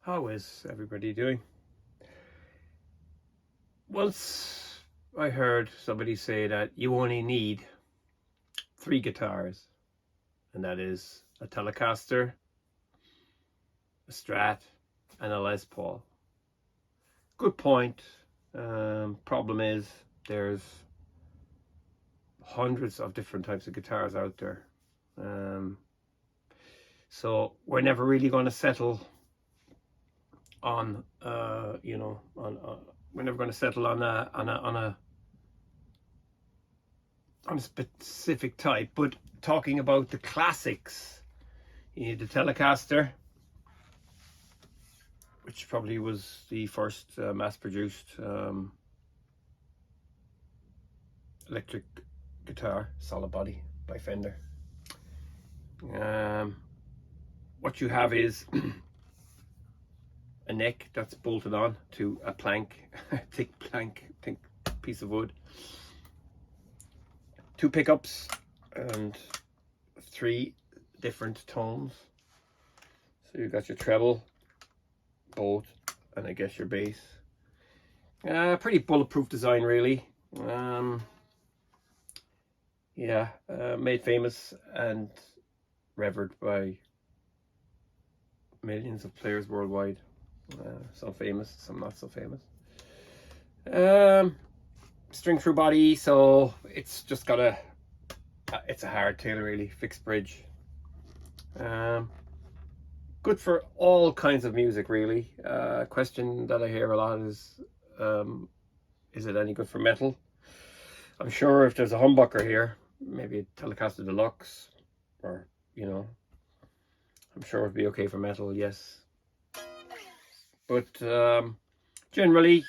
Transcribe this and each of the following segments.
How is everybody doing? Once I heard somebody say that you only need 3 guitars, and that is a Telecaster, a Strat, and a Les Paul. Good point. Problem is there's hundreds of different types of guitars out there. So we're never really going to settle on we're never going to settle on a specific type. But talking about the classics, you need the Telecaster, which probably was the first mass-produced electric guitar, solid body by Fender. What you have is a neck that's bolted on to a plank, a thick piece of wood, 2 pickups and 3 different tones. So you've got your treble, boat, and I guess your bass. Pretty bulletproof design, really. Made famous and revered by millions of players worldwide. Some famous, some not so famous. String through body, so it's just got it's a hardtail, really, fixed bridge. Good for all kinds of music, really. Question that I hear a lot is it any good for metal? I'm sure if there's a humbucker here, maybe a Telecaster Deluxe, or I'm sure it'd be okay for metal, yes. But generally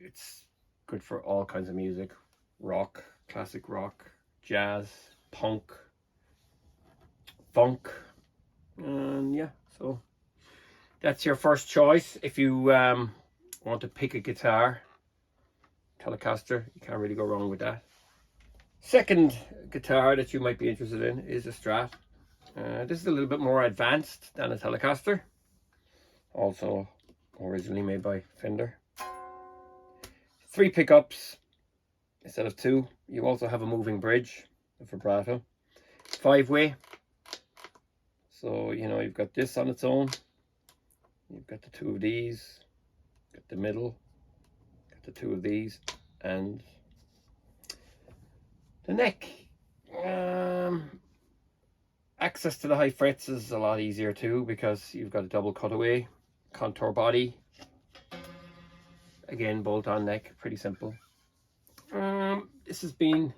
it's good for all kinds of music: rock, classic rock, jazz, punk, funk, and yeah, so that's your first choice. If you want to pick a guitar, Telecaster, you can't really go wrong with that. Second guitar that you might be interested in is a Strat. This is a little bit more advanced than a Telecaster, also originally made by Fender. 3 pickups instead of 2. You also have a moving bridge, a vibrato, 5-way. So you've got this on its own, you've got the 2 of these, got the middle, got the 2 of these, and the neck. Access to the high frets is a lot easier too, because you've got a double cutaway, contour body, again bolt on neck, pretty simple. This has been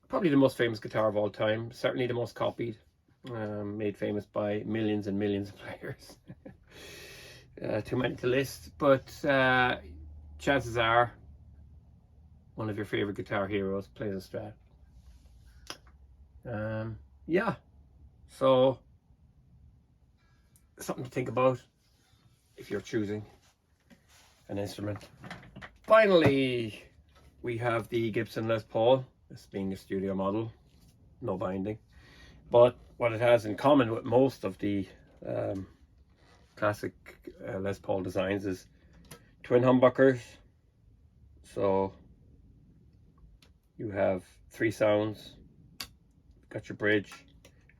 probably the most famous guitar of all time, certainly the most copied, made famous by millions and millions of players. Too many to list, but chances are one of your favorite guitar heroes plays a Strat. Yeah, so something to think about if you're choosing an instrument. Finally, we have the Gibson Les Paul, this being a studio model, no binding. But what it has in common with most of the classic Les Paul designs is twin humbuckers. So you have 3 sounds, got your bridge,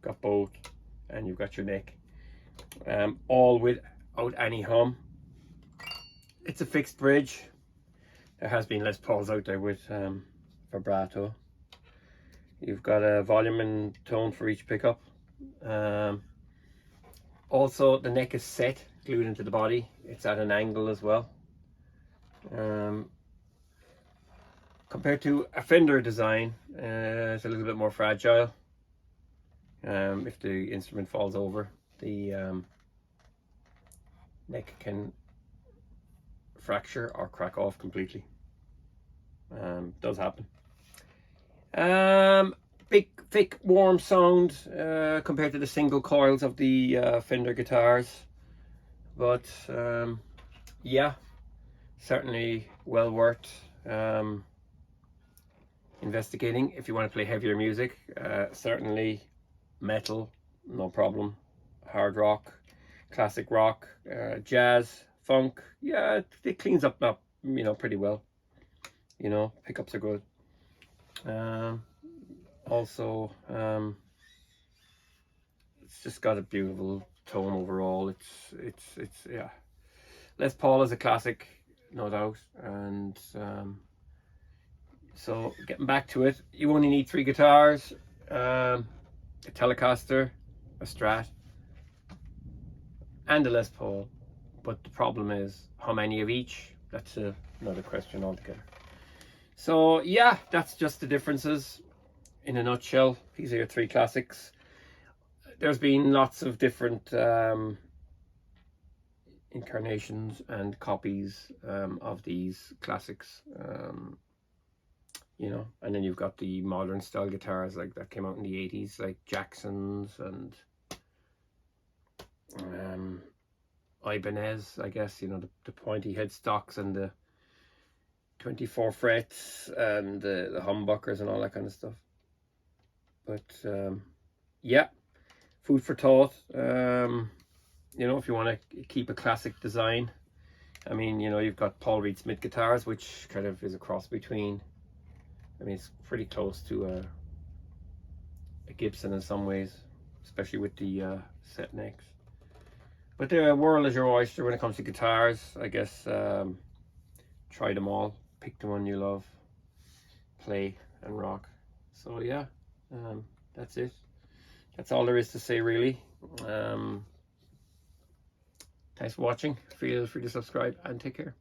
got both, and you've got your neck, all without any hum. It's a fixed bridge. There has been Les Pauls out there with vibrato. You've got a volume and tone for each pickup. Also, the neck is set, glued into the body. It's at an angle as well. Compared to a Fender design, it's a little bit more fragile. If the instrument falls over, the neck can fracture or crack off completely. Does happen. Big, thick, warm sound compared to the single coils of the Fender guitars. But yeah, certainly well worth investigating if you want to play heavier music. Certainly metal, no problem. Hard rock, classic rock, jazz, funk. Yeah, it cleans up, not, you know, pretty well. You know, pickups are good. Also, it's just got a beautiful tone overall. It's yeah. Les Paul is a classic, no doubt. And so getting back to it, you only need 3 guitars, a Telecaster, a Strat, and a Les Paul. But the problem is how many of each. That's another question altogether. So yeah, that's just the differences in a nutshell. These are your 3 classics. There's been lots of different incarnations and copies of these classics, you know, and then you've got the modern style guitars like that came out in the 80s, like Jackson's and Ibanez, I guess, you know, the pointy headstocks and the 24 frets and the humbuckers and all that kind of stuff. But yeah, food for thought. You know, if you want to keep a classic design, I mean, you know, you've got Paul Reed Smith guitars, which kind of is a cross between, I mean, it's pretty close to a Gibson in some ways, especially with the set necks. But the world is your oyster when it comes to guitars. I guess try them all, pick the one you love, play and rock. So yeah, that's it. That's all there is to say, really. Thanks for watching. Feel free to subscribe and take care.